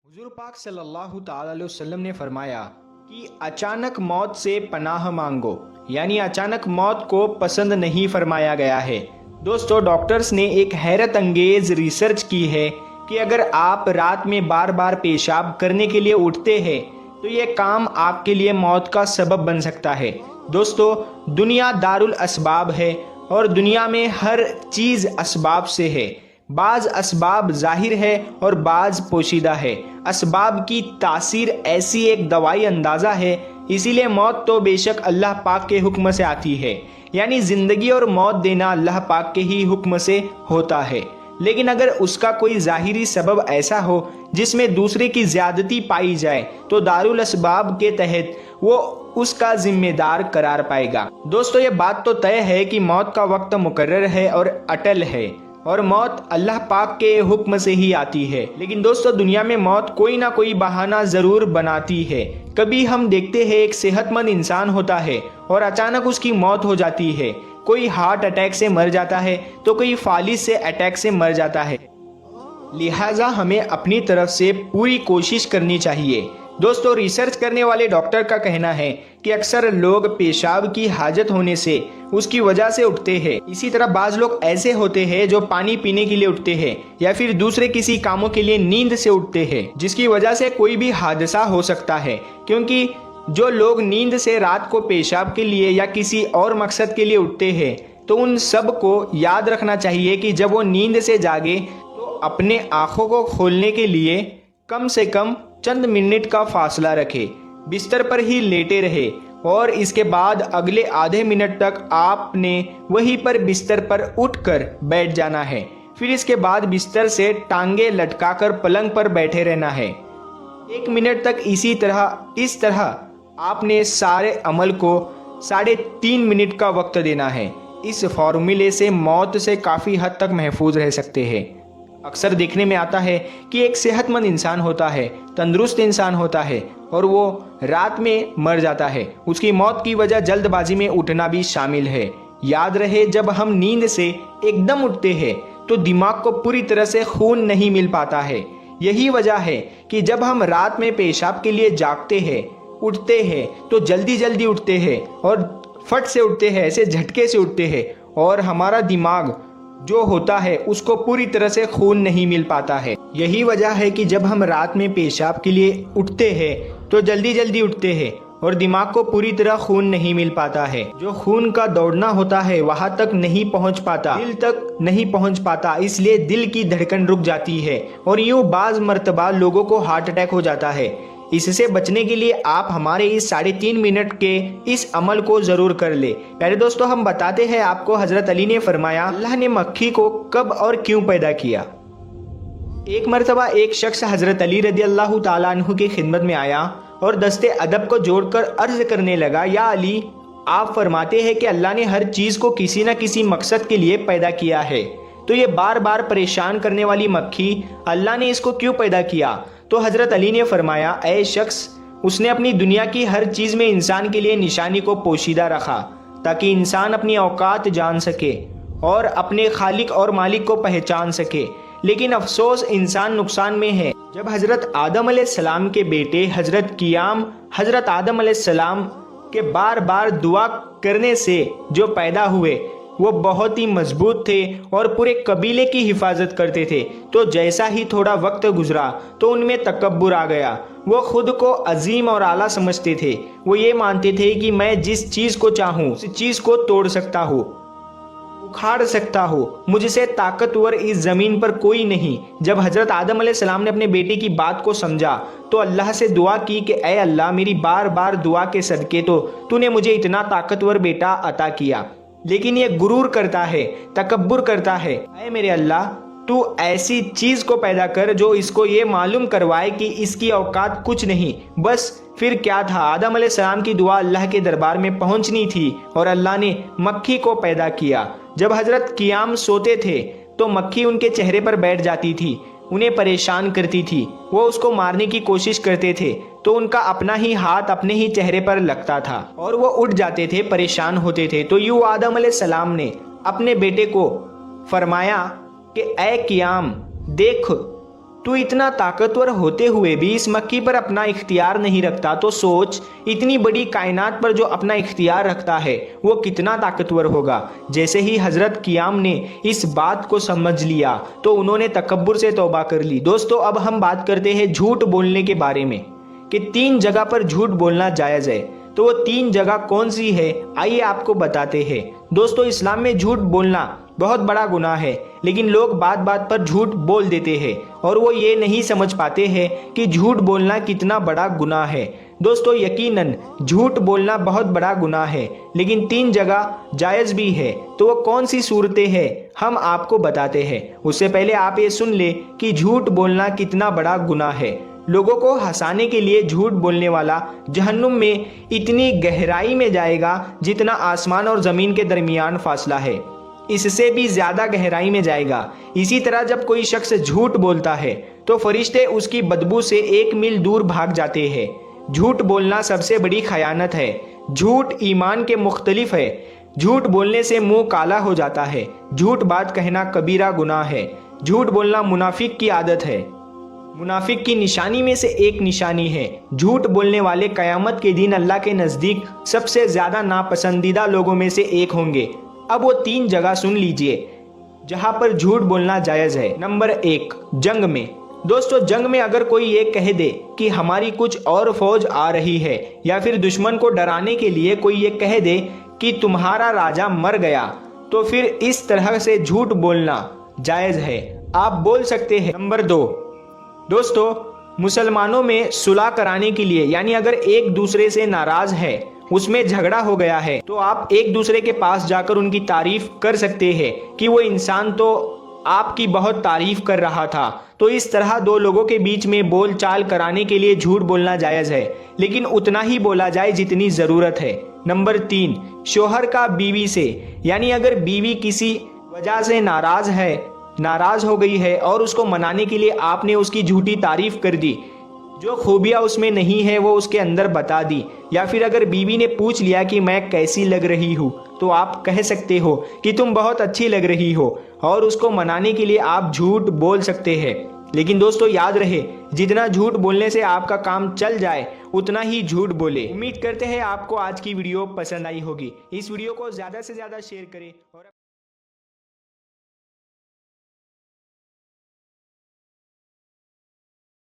हुजूर पाक सल्लल्लाहु ताला अलैहि वसल्लम ने फरमाया कि अचानक मौत से पनाह मांगो, यानी अचानक मौत को पसंद नहीं फरमाया गया है। दोस्तों, डॉक्टर्स ने एक हैरत अंगेज रिसर्च की है कि अगर आप रात में बार बार पेशाब करने के लिए उठते हैं तो ये काम आपके लिए मौत का सबब बन सकता है। दोस्तों, दुनिया दारुल असबाब है और दुनिया में हर चीज़ असबाब से है। बाज असबाब जाहिर है और बाज पोशीदा है। असबाब की तासीर ऐसी एक दवाई अंदाज़ा है, इसीलिए मौत तो बेशक अल्लाह पाक के हुक्म से आती है, यानी ज़िंदगी और मौत देना अल्लाह पाक के ही हुक्म से होता है। लेकिन अगर उसका कोई ज़ाहिरी सबब ऐसा हो जिसमें दूसरे की ज़्यादती पाई जाए तो दारुल असबाब के तहत वो उसका जिम्मेदार करार पाएगा। दोस्तों, ये बात तो तय है कि मौत का वक्त मुकर्रर है और अटल है और मौत अल्लाह पाक के हुक्म से ही आती है। लेकिन दोस्तों, दुनिया में मौत कोई ना कोई बहाना ज़रूर बनाती है। कभी हम देखते हैं एक सेहतमंद इंसान होता है और अचानक उसकी मौत हो जाती है। कोई हार्ट अटैक से मर जाता है तो कोई फालिज से अटैक से मर जाता है। लिहाजा हमें अपनी तरफ से पूरी कोशिश करनी चाहिए। दोस्तों, रिसर्च करने वाले डॉक्टर का कहना है कि अक्सर लोग पेशाब की हाजत होने से उसकी वजह से उठते हैं। इसी तरह बाज लोग ऐसे होते हैं जो पानी पीने के लिए उठते हैं या फिर दूसरे किसी कामों के लिए नींद से उठते हैं, जिसकी वजह से कोई भी हादसा हो सकता है। क्योंकि जो लोग नींद से रात को पेशाब के लिए या किसी और मकसद के लिए उठते हैं तो उन सब को याद रखना चाहिए कि जब वो नींद से जागे तो अपने आँखों को खोलने के लिए कम से कम चंद मिनट का फासला रखे, बिस्तर पर ही लेटे रहे और इसके बाद अगले आधे मिनट तक आपने वहीं पर बिस्तर पर उठकर बैठ जाना है। फिर इसके बाद बिस्तर से टांगे लटकाकर पलंग पर बैठे रहना है 1 मिनट तक। इस तरह आपने सारे अमल को 3.5 मिनट का वक्त देना है। इस फॉर्मूले से मौत से काफ़ी हद तक महफूज रह सकते हैं। अक्सर देखने में आता है कि एक सेहतमंद इंसान होता है, तंदुरुस्त इंसान होता है और वो रात में मर जाता है। उसकी मौत की वजह जल्दबाजी में उठना भी शामिल है। याद रहे, जब हम नींद से एकदम उठते हैं तो दिमाग को पूरी तरह से खून नहीं मिल पाता है। यही वजह है कि जब हम रात में पेशाब के लिए जागते हैं, उठते हैं तो जल्दी जल्दी उठते हैं और फट से उठते हैं, ऐसे झटके से उठते हैं और हमारा दिमाग जो होता है उसको पूरी तरह से खून नहीं मिल पाता है। यही वजह है कि जब हम रात में पेशाब के लिए उठते हैं तो जल्दी जल्दी उठते हैं और दिमाग को पूरी तरह खून नहीं मिल पाता है। जो खून का दौड़ना होता है वहां तक नहीं पहुंच पाता, दिल तक नहीं पहुंच पाता, इसलिए दिल की धड़कन रुक जाती है और यूं बाज मर्तबा लोगों को हार्ट अटैक हो जाता है। इससे बचने के लिए आप हमारे इस 3.5 मिनट के इस अमल को जरूर कर ले। प्यारे दोस्तों, हम बताते हैं आपको, हजरत अली ने फरमाया, अल्लाह ने मक्खी को कब और क्यों पैदा किया। एक मरतबा एक शख्स हजरत अली रदी अल्लाह ताला अन्हु की खिदमत में आया और दस्ते अदब को जोड़कर अर्ज करने लगा, या अली, आप फरमाते हैं कि अल्लाह ने हर चीज़ को किसी न किसी मकसद के लिए पैदा किया है, तो ये बार बार परेशान करने वाली मक्खी, अल्लाह ने इसको क्यों पैदा किया। तो हजरत अली ने फरमाया, ऐ शख्स, उसने अपनी दुनिया की हर चीज़ में इंसान के लिए निशानी को पोशीदा रखा ताकि इंसान अपनी औकात जान सके और अपने खालिक और मालिक को पहचान सके। लेकिन अफसोस, इंसान नुकसान में है। जब हजरत आदम अलैहिस्सलाम के बेटे हजरत कियाम हजरत आदम अलैहिस्सलाम के बार बार दुआ करने से जो पैदा हुए, वो बहुत ही मजबूत थे और पूरे कबीले की हिफाजत करते थे। तो जैसा ही थोड़ा वक्त गुजरा तो उनमें तकब्बुर आ गया। वो खुद को अजीम और आला समझते थे। वो ये मानते थे कि मैं जिस चीज़ को चाहूँ उस चीज़ को तोड़ सकता हूँ, उखाड़ सकता हूँ, मुझसे ताकतवर इस ज़मीन पर कोई नहीं। जब हज़रत आदम अलैहिस्सलाम ने अपने बेटे की बात को समझा तो अल्लाह से दुआ की कि ऐ अल्लाह, मेरी बार बार दुआ के सदके तो तूने मुझे इतना ताकतवर बेटा अता किया, लेकिन ये गुरूर करता है, तकब्बुर करता है। ऐ मेरे अल्लाह, तू ऐसी चीज़ को पैदा कर जो इसको ये मालूम करवाए कि इसकी औकात कुछ नहीं। बस फिर क्या था, आदम अलैहिस्सलाम की दुआ अल्लाह के दरबार में पहुंचनी थी और अल्लाह ने मक्खी को पैदा किया। जब हजरत कियाम सोते थे तो मक्खी उनके चेहरे पर बैठ जाती थी, उन्हें परेशान करती थी। वो उसको मारने की कोशिश करते थे तो उनका अपना ही हाथ अपने ही चेहरे पर लगता था और वो उठ जाते थे, परेशान होते थे। तो यूं आदम अलैहिस्सलाम ने अपने बेटे को फरमाया कि ऐ कियाम, देख, तू इतना ताकतवर होते हुए भी इस मक्खी पर अपना इख्तियार नहीं रखता, तो सोच इतनी बड़ी कायनात पर जो अपना इख्तियार रखता है वो कितना ताकतवर होगा। जैसे ही हजरत कियाम ने इस बात को समझ लिया तो उन्होंने तकब्बुर से तौबा कर ली। दोस्तों, अब हम बात करते हैं झूठ बोलने के बारे में कि 3 जगह पर झूठ बोलना जायज़ है। तो वो 3 जगह कौन सी है, आइए आपको बताते हैं। दोस्तों, इस्लाम में झूठ बोलना बहुत बड़ा गुनाह है, लेकिन लोग बात बात पर झूठ बोल देते हैं और वो ये नहीं समझ पाते हैं कि झूठ बोलना कितना बड़ा गुनाह है। दोस्तों, यकीनन झूठ बोलना बहुत बड़ा गुनाह है, लेकिन 3 जगह जायज़ भी है। तो वो कौन सी सूरतें हैं, हम आपको बताते हैं। उससे पहले आप ये सुन ले कि झूठ बोलना कितना बड़ा गुनाह है। लोगों को हंसाने के लिए झूठ बोलने वाला जहन्नुम में इतनी गहराई में जाएगा जितना आसमान और ज़मीन के दरमियान फासला है, इससे भी ज़्यादा गहराई में जाएगा। इसी तरह जब कोई शख्स झूठ बोलता है तो फरिश्ते उसकी बदबू से 1 मील दूर भाग जाते हैं। झूठ बोलना सबसे बड़ी खयानत है। झूठ ईमान के मुख्तलिफ है। झूठ बोलने से मुंह काला हो जाता है। झूठ बात कहना कबीरा गुनाह है। झूठ बोलना मुनाफिक की आदत है। मुनाफिक की निशानी में से एक निशानी है। झूठ बोलने वाले कयामत के दिन अल्लाह के नज़दीक सबसे ज़्यादा नापसंदीदा लोगों में से एक होंगे। अब वो 3 जगह सुन लीजिए जहां पर झूठ बोलना जायज़ है। नंबर 1, जंग में। दोस्तों, जंग में अगर कोई ये कह दे कि हमारी कुछ और फौज आ रही है, या फिर दुश्मन को डराने के लिए कोई ये कह दे कि तुम्हारा राजा मर गया, तो फिर इस तरह से झूठ बोलना जायज़ है, आप बोल सकते हैं। नंबर 2, दोस्तों, मुसलमानों में सुलह कराने के लिए, यानी अगर एक दूसरे से नाराज है, उसमें झगड़ा हो गया है, तो आप एक दूसरे के पास जाकर उनकी तारीफ कर सकते हैं कि वो इंसान तो आपकी बहुत तारीफ कर रहा था। तो इस तरह 2 लोगों के बीच में बोल चाल कराने के लिए झूठ बोलना जायज़ है, लेकिन उतना ही बोला जाए जितनी ज़रूरत है। नंबर 3, शोहर का बीवी से, यानी अगर बीवी किसी वजह से नाराज हो गई है और उसको मनाने के लिए आपने उसकी झूठी तारीफ कर दी, जो खूबियाँ उसमें नहीं है वो उसके अंदर बता दी, या फिर अगर बीवी ने पूछ लिया कि मैं कैसी लग रही हूँ, तो आप कह सकते हो कि तुम बहुत अच्छी लग रही हो, और उसको मनाने के लिए आप झूठ बोल सकते हैं। लेकिन दोस्तों, याद रहे, जितना झूठ बोलने से आपका काम चल जाए उतना ही झूठ बोले। उम्मीद करते हैं आपको आज की वीडियो पसंद आई होगी। इस वीडियो को ज़्यादा से ज़्यादा शेयर करें और